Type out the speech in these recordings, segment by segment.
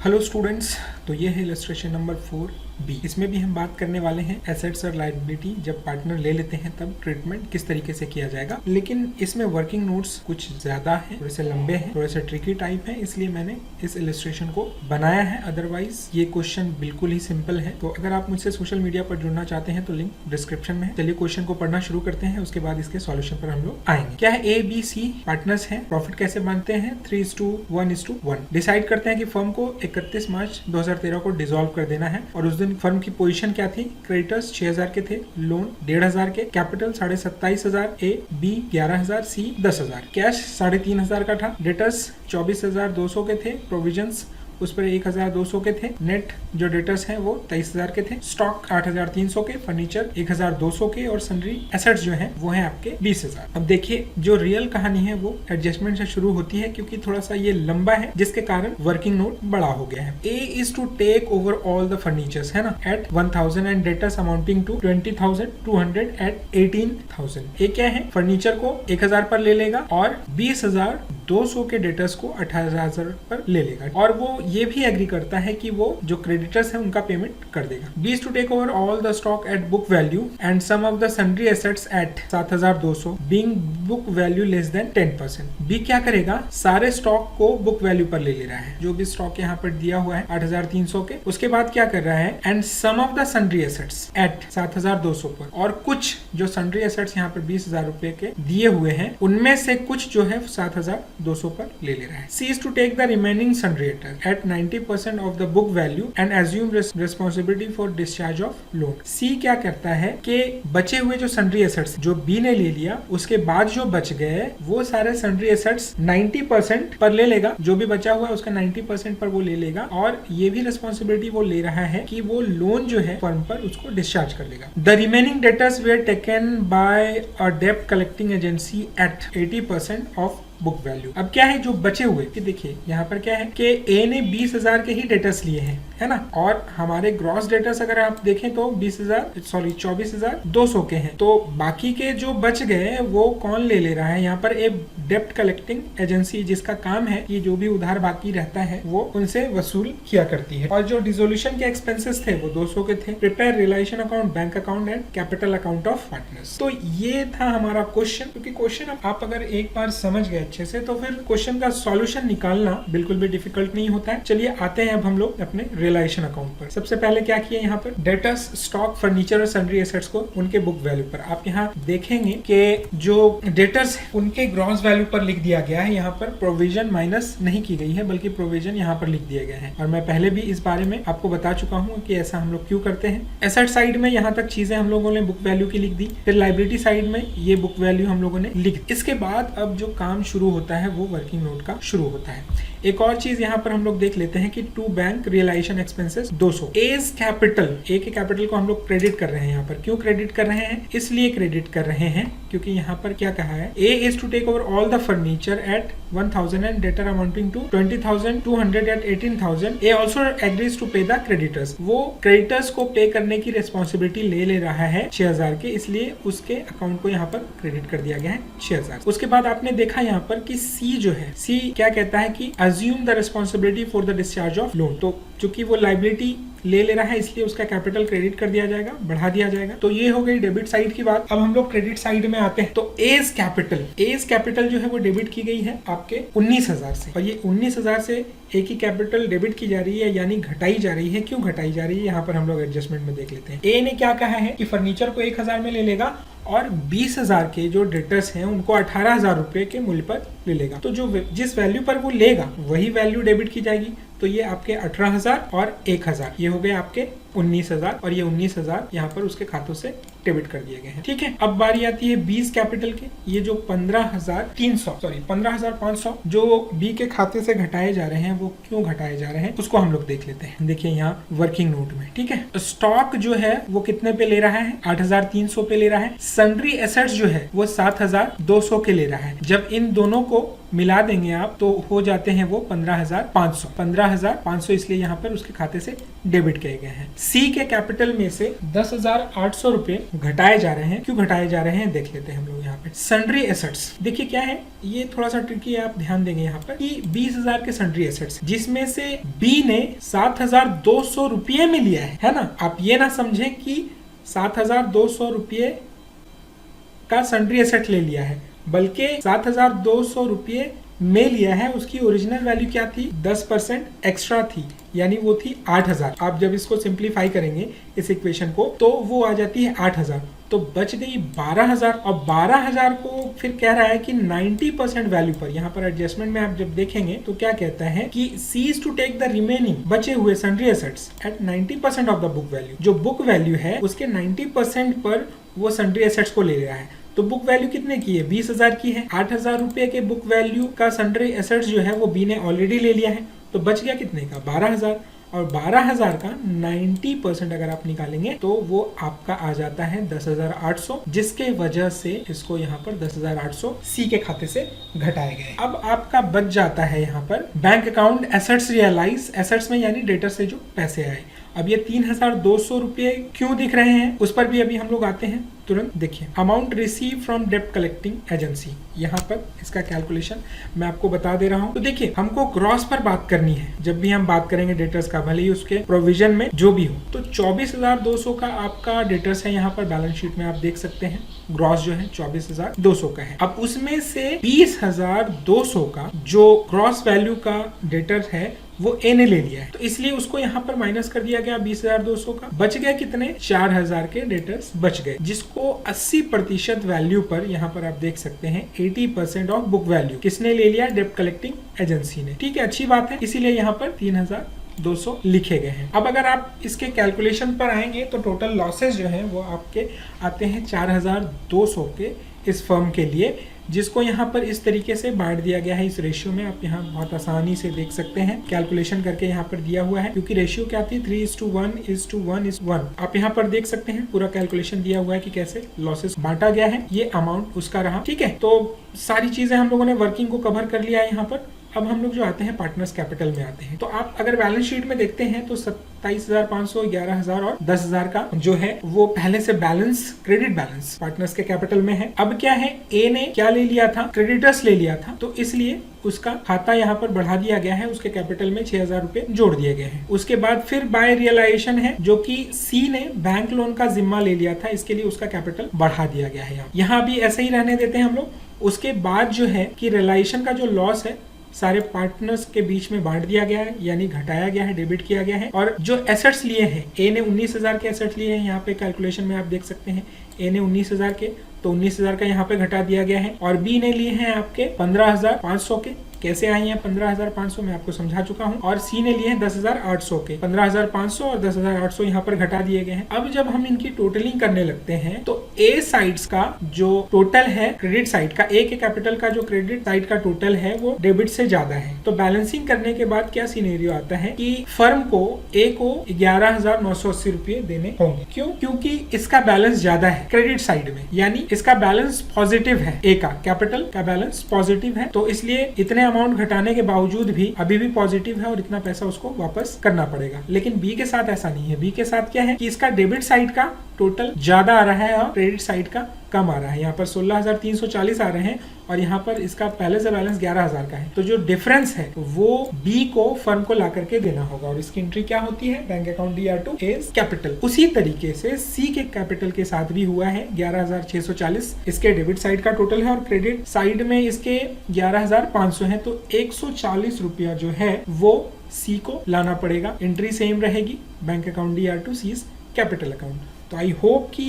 Hello students, तो ये है इलस्ट्रेशन नंबर 4B। इसमें भी हम बात करने वाले हैं एसेट्स और लायबिलिटी जब पार्टनर ले लेते हैं तब ट्रीटमेंट किस तरीके से किया जाएगा। लेकिन इसमें वर्किंग नोट्स कुछ ज्यादा हैं, थोड़े से लंबे हैं, थोड़े से ट्रिकी टाइप है, इसलिए मैंने इस इलस्ट्रेशन को बनाया है। अदरवाइज ये क्वेश्चन बिल्कुल ही सिंपल है। तो अगर आप मुझसे सोशल मीडिया पर जुड़ना चाहते हैं तो लिंक डिस्क्रिप्शन में है। चलिए क्वेश्चन को पढ़ना शुरू करते हैं, उसके बाद इसके सॉल्यूशन पर हम लोग आएंगे। क्या है, ABC पार्टनर्स हैं। प्रॉफिट कैसे बांटते हैं, 3:1:1। डिसाइड करते हैं कि फर्म को 31 मार्च 2013 को डिसॉल्व कर देना है और उस दिन फर्म की पोजीशन क्या थी। क्रेडिटर्स 6000 के थे, लोन 1500 के, capital 27,500, A, B 11,000, C 10,000, cash 3,500 का था, डेटर्स 24,200 के थे, प्रोविजंस उस पर 1,200 के थे, नेट जो डेटर्स हैं वो 23,000 के थे, स्टॉक 8,300 के, फर्नीचर 1,200 के और सन्ड्री एसेट्स जो हैं वो हैं आपके 20,000। अब देखिए जो रियल कहानी है वो एडजस्टमेंट से शुरू होती है, क्योंकि थोड़ा सा ये लंबा है जिसके कारण वर्किंग नोट बड़ा हो गया है। A is to take over all the furnitures है ना at 1,000 and debtors amounting to 20,200 at 18,000। ये क्या है, फर्नीचर को 1,000 पर ले लेगा और 20,200 के डेटर्स को 18,000 पर ले लेगा, और वो ये भी एग्री करता है कि वो जो क्रेडिटर्स हैं उनका पेमेंट कर देगा। B is to take over all the stock at book value and some of the sundry assets at 7,200 being book value less than 10%। B क्या करेगा, सारे स्टॉक को बुक वैल्यू पर ले ले रहा है, जो भी स्टॉक यहाँ पर दिया हुआ है 8,300 के। उसके बाद क्या कर रहा है, and some of the sundry assets at 7,200 पर, और कुछ जो सन्ड्री एसेट्स यहाँ पर 20,000 रुपए के दिए हुए हैं उनमें से कुछ जो है 7,200 पर ले ले रहा है। C is to take the remaining sundry debtor at 90% of the book value and assume responsibility for discharge of loan। C क्या करता है कि बचे हुए जो सन्ड्री एसेट्स जो B ने ले लिया, उसके बाद जो बच गए वो सारे सन्ड्री एसेट्स 90% पर ले लेगा, जो भी बचा हुआ है उसका 90% पर वो ले लेगा, और ये भी रिस्पॉन्सिबिलिटी वो ले रहा है कि वो लोन जो है फर्म पर उसको डिस्चार्ज कर देगा। The remaining debtors were taken by a डेब्ट collecting agency at 80% of book value. अब क्या है जो बचे हुए कि देखिए यहाँ पर क्या है कि A ने 20,000 के ही डेटर्स लिए हैं, है ना, और हमारे ग्रॉस डेटर्स अगर आप देखें तो 24,200 के हैं। तो बाकी के जो बच गए वो कौन ले ले रहा है, यहाँ पर एक डेब्ट कलेक्टिंग एजेंसी जिसका काम है कि जो भी उधार बाकी रहता है वो उनसे वसूल किया करती है। और जो डिसोल्यूशन के एक्सपेंसेस थे वो 200 के थे। Prepare realisation account, bank account and capital account of partners. तो ये था हमारा क्वेश्चन, क्योंकि क्वेश्चन आप अगर एक बार समझ गए अच्छे से तो फिर क्वेश्चन का सॉल्यूशन निकालना बिल्कुल भी डिफिकल्ट नहीं होता है। चलिए आते हैं अब हम लोग अपने रियलाइजेशन अकाउंट पर। सबसे पहले क्या किया, यहाँ पर डेटर्स, स्टॉक, फर्नीचर और सन्ड्री एसेट्स को उनके बुक वैल्यू पर। आप यहाँ देखेंगे कि जो डेटर्स उनके ग्रॉस वैल्यू पर लिख दिया गया है, यहाँ पर प्रोविजन माइनस नहीं की गई है बल्कि प्रोविजन यहाँ पर लिख दिए गए हैं। और मैं पहले भी इस बारे में आपको बता चुका हूँ कि ऐसा हम लोग क्यों करते हैं। एसेट साइड में यहाँ तक चीजें हम लोगों ने बुक वैल्यू की लिख दी, फिर लाइबिलिटी साइड में ये बुक वैल्यू हम लोगों ने लिख दी। इसके बाद अब जो काम शुरू होता है वो वर्किंग नोट का शुरू होता है। एक और चीज यहाँ पर हम लोग देख लेते हैं कि to bank realisation expenses 200। As capital, A के कैपिटल को हम लोग क्रेडिट कर रहे हैं। यहाँ पर क्यों क्रेडिट कर रहे हैं, इसलिए क्रेडिट कर रहे हैं क्योंकि यहाँ पर क्या कहा है, A is to take over all the furniture at 1,000 and debtor amounting to 20,200 at 18,000। A also agrees to pay the creditors. वो क्रेडिटर्स को पे करने की रिस्पॉन्सिबिलिटी ले रहा है 6,000 के, इसलिए उसके अकाउंट को यहाँ पर क्रेडिट कर दिया गया है 6,000। उसके बाद आपने देखा यहाँ पर कि सी जो है, सी क्या कहता है कि assume the responsibility for the discharge of loan। तो चूंकि वो लाइबिलिटी ले रहा है इसलिए उसका कैपिटल क्रेडिट कर दिया जाएगा, बढ़ा दिया जाएगा। तो ये हो गई डेबिट साइड की बात। अब हम लोग क्रेडिट साइड में आते हैं। तो एज कैपिटल जो है वो डेबिट की गई है आपके 19,000 से, और ये 19,000 से ए की कैपिटल डेबिट की जा रही है, यानी घटाई जा रही है। क्यों घटाई जा रही है, यहाँ पर हम लोग एडजस्टमेंट में देख लेते हैं। ए ने क्या कहा है कि फर्नीचर को 1,000 में ले लेगा और 20,000 के जो डेटर्स हैं उनको 18,000 रुपए के मूल्य पर ले लेगा। तो जो जिस वैल्यू पर वो लेगा वही वैल्यू डेबिट की जाएगी। तो ये आपके 18,000 और 1,000 ये हो गए आपके 19,000, और ये 19,000 यहाँ पर उसके खातों से डेबिट कर दिए गए हैं। ठीक है, अब बारी आती है 20 कैपिटल की। ये जो 15,500 जो बी के खाते से घटाए जा रहे हैं वो क्यों घटाए जा रहे हैं उसको हम लोग देख लेते हैं। देखिए यहाँ वर्किंग नोट में, ठीक है, स्टॉक जो है वो कितने पे ले रहा है, 8,300 पे ले रहा है। सन्ड्री एसेट्स जो है वो 7,200 के ले रहा है। जब इन दोनों को मिला देंगे आप तो हो जाते हैं वो 15,500 इसलिए यहाँ पर उसके खाते से डेबिट किए गए हैं। सी के कैपिटल में से 10,800 रुपए घटाए जा रहे हैं। क्यों घटाए जा रहे हैं देख लेते हैं हम लोग यहाँ पे। सन्ड्री एसेट्स देखिए क्या है, ये थोड़ा सा ट्रिकी है, आप ध्यान देंगे यहाँ पर कि 20,000 के सन्ड्री एसेट्स जिसमें से बी ने 7,200 रुपये में लिया है ना। आप ये ना समझे कि 7,200 रुपये का सन्ड्री एसेट ले लिया है, बल्कि 7,200 रुपये में लिया है। उसकी ओरिजिनल वैल्यू क्या थी, 10% एक्स्ट्रा थी, यानी वो थी 8,000। आप जब इसको सिंप्लीफाई करेंगे इस इक्वेशन को तो वो आ जाती है 8,000, तो बच गई 12,000। और 12,000 को फिर कह रहा है कि 90% वैल्यू पर, यहाँ पर एडजस्टमेंट में आप जब देखेंगे तो क्या कहता है कि cease to take the remaining बचे हुए sundry assets at 90% of the book value. जो बुक वैल्यू है उसके 90% पर वो सन्ड्री एसेट्स को ले रहा है। तो बुक वैल्यू कितने की है, 20,000 की है। 8,000 रुपए के बुक वैल्यू का सन्ड्री एसेट्स जो है वो बी ने ऑलरेडी ले लिया है, तो बच गया कितने का, 12,000। और 12,000 का 90% अगर आप निकालेंगे तो वो आपका आ जाता है 10,800, जिसके वजह से इसको यहाँ पर 10,800 सी के खाते से घटाए गए। अब आपका बच जाता है यहाँ पर bank account assets realise, assets में यानी डेटर से जो पैसे आए। अब ये 3,200 रुपये क्यों दिख रहे हैं उस पर भी अभी हम लोग आते हैं तुरंत। देखिए अमाउंट रिसीव फ्रॉम डेप्ट कलेक्टिंग एजेंसी, यहाँ पर इसका कैलकुलेशन मैं आपको बता दे रहा हूँ। तो देखिए हमको ग्रॉस पर बात करनी है जब भी हम बात करेंगे डेटर्स का, भले ही उसके प्रोविजन में जो भी हो। तो 24,200 का आपका डेटर्स है, यहाँ पर बैलेंस शीट में आप देख सकते हैं। ग्रॉस जो है 24,200 का है। अब उसमें से 20,200 का जो ग्रॉस वैल्यू का डेटर है वो ए ने ले लिया है, तो इसलिए उसको यहाँ पर माइनस कर दिया गया 20,200 का। बच गया कितने, 4,000 के डेटर्स बच गए, जिसको 80% वैल्यू पर यहाँ पर आप देख सकते हैं 80% ऑफ बुक वैल्यू किसने ले लिया, डेप्ट कलेक्टिंग एजेंसी ने। ठीक है, अच्छी बात है, इसीलिए यहाँ पर 3,200 लिखे गए हैं। अब अगर आप इसके कैलकुलेशन पर आएंगे तो टोटल लॉसेस जो हैं वो आपके आते हैं 4,200 के इस फर्म के लिए, जिसको यहाँ पर इस तरीके से बांट दिया गया है इस रेशियो में। आप यहाँ बहुत आसानी से देख सकते हैं, कैलकुलेशन करके यहाँ पर दिया हुआ है, क्योंकि रेशियो क्या थी 3:1:1:1। आप यहाँ पर देख सकते हैं पूरा कैलकुलेशन दिया हुआ है कि कैसे लॉसेस बांटा गया है, ये अमाउंट उसका रहा। ठीक है, तो सारी चीजें हम लोगों ने वर्किंग को कवर कर लिया है यहाँ पर। अब हम लोग जो आते हैं पार्टनर्स कैपिटल में आते हैं, तो आप अगर बैलेंस शीट में देखते हैं तो 27,500, 11,000 और 10,000 का जो है वो पहले से बैलेंस, क्रेडिट बैलेंस पार्टनर्स के कैपिटल में है। अब क्या है, ए ने क्या ले लिया था, क्रेडिटर्स ले लिया था, तो इसलिए उसका खाता यहाँ पर बढ़ा दिया गया है, उसके कैपिटल में 6,000 रुपए जोड़ दिए गए हैं। उसके बाद फिर बाय रियलाइजेशन है, जो कि सी ने बैंक लोन का जिम्मा ले लिया था, इसके लिए उसका कैपिटल बढ़ा दिया गया है। यहाँ भी ऐसे ही रहने देते हैं हम लोग। उसके बाद जो है कि रियलाइजेशन का जो लॉस है सारे पार्टनर्स के बीच में बांट दिया गया है, यानी घटाया गया है, डेबिट किया गया है। और जो एसेट्स लिए हैं, ए ने 19,000 के एसेट्स लिए हैं, यहाँ पे कैलकुलेशन में आप देख सकते हैं ए ने 19,000 के, तो 19,000 का यहाँ पे घटा दिया गया है। और बी ने लिए हैं आपके 15,500 के। कैसे आई हैं 15,500 मैं आपको समझा चुका हूँ। और सी ने लिए हैं 10,800 के। 15,500 और 10,800 यहाँ पर घटा दिए गए हैं। अब जब हम इनकी टोटलिंग करने लगते हैं तो ए साइड्स का जो टोटल है, क्रेडिट साइड का, ए के कैपिटल का जो क्रेडिट साइड का टोटल है वो डेबिट से ज्यादा है। तो बैलेंसिंग करने के बाद क्या सिनेरियो आता है कि फर्म को ए को 11,980 रुपये देने होंगे। क्यों? क्योंकि इसका बैलेंस ज्यादा है क्रेडिट साइड में, यानी इसका बैलेंस पॉजिटिव है, ए का कैपिटल का बैलेंस पॉजिटिव है, तो इसलिए इतने अमाउंट घटाने के बावजूद भी अभी भी पॉजिटिव है और इतना पैसा उसको वापस करना पड़ेगा। लेकिन बी के साथ ऐसा नहीं है। बी के साथ क्या है कि इसका डेबिट साइड का टोटल ज्यादा आ रहा है और क्रेडिट साइड का कम आ रहा है। यहाँ पर 16,340 आ रहे हैं और यहाँ पर इसका पहले से बैलेंस 11,000 का है। तो जो डिफरेंस है वो बी को फर्म को ला करके देना होगा और इसकी एंट्री क्या होती है, bank account DR2 as capital. उसी तरीके से सी के कैपिटल के साथ भी हुआ है 11,640 इसके डेबिट साइड का टोटल है और क्रेडिट साइड में इसके 11,500 है। तो 140 रुपया जो है वो सी को लाना पड़ेगा। एंट्री सेम रहेगी, bank account DR2 seize capital account. तो आई होप कि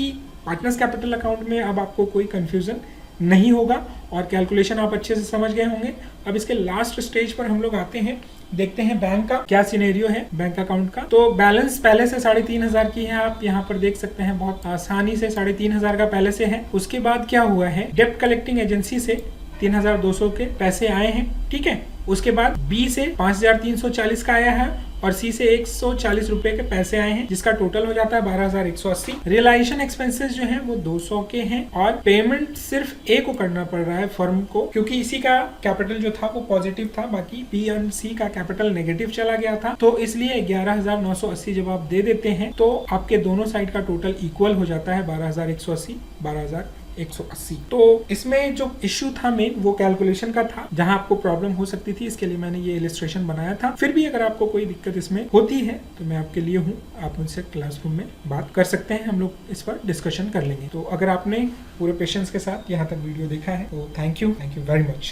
पार्टनर्स कैपिटल अकाउंट में अब आपको कोई कंफ्यूजन नहीं होगा और कैलकुलेशन आप अच्छे से समझ गए होंगे। अब इसके लास्ट स्टेज पर हम लोग आते हैं, देखते हैं बैंक का क्या सिनेरियो है बैंक अकाउंट का। तो बैलेंस पहले से 3,500 की है, आप यहाँ पर देख सकते हैं बहुत आसानी से 3,500 का पहले से है। उसके बाद क्या हुआ है, डेप्ट कलेक्टिंग एजेंसी से 3,200 के पैसे आए हैं, ठीक है। उसके बाद बी से 5,340 का आया है और सी से 140 रुपए के पैसे आए हैं, जिसका टोटल हो जाता है 12,180। रियलाइजेशन एक्सपेंसेस जो है वो 200 के हैं और पेमेंट सिर्फ ए को करना पड़ रहा है फर्म को, क्योंकि इसी का कैपिटल जो था वो पॉजिटिव था, बाकी बी और सी का कैपिटल नेगेटिव चला गया था। तो इसलिए 11,980 जब आप दे देते हैं तो आपके दोनों साइड का टोटल इक्वल हो जाता है 12,180, 12,180। तो इसमें जो इश्यू था मेन वो कैलकुलेशन का था, जहां आपको प्रॉब्लम हो सकती थी, इसके लिए मैंने ये इलस्ट्रेशन बनाया था। फिर भी अगर आपको कोई दिक्कत इसमें होती है तो मैं आपके लिए हूँ, आप मुझसे क्लासरूम में बात कर सकते हैं, हम लोग इस पर डिस्कशन कर लेंगे। तो अगर आपने पूरे पेशेंस के साथ यहाँ तक वीडियो देखा है तो थैंक यू वेरी मच।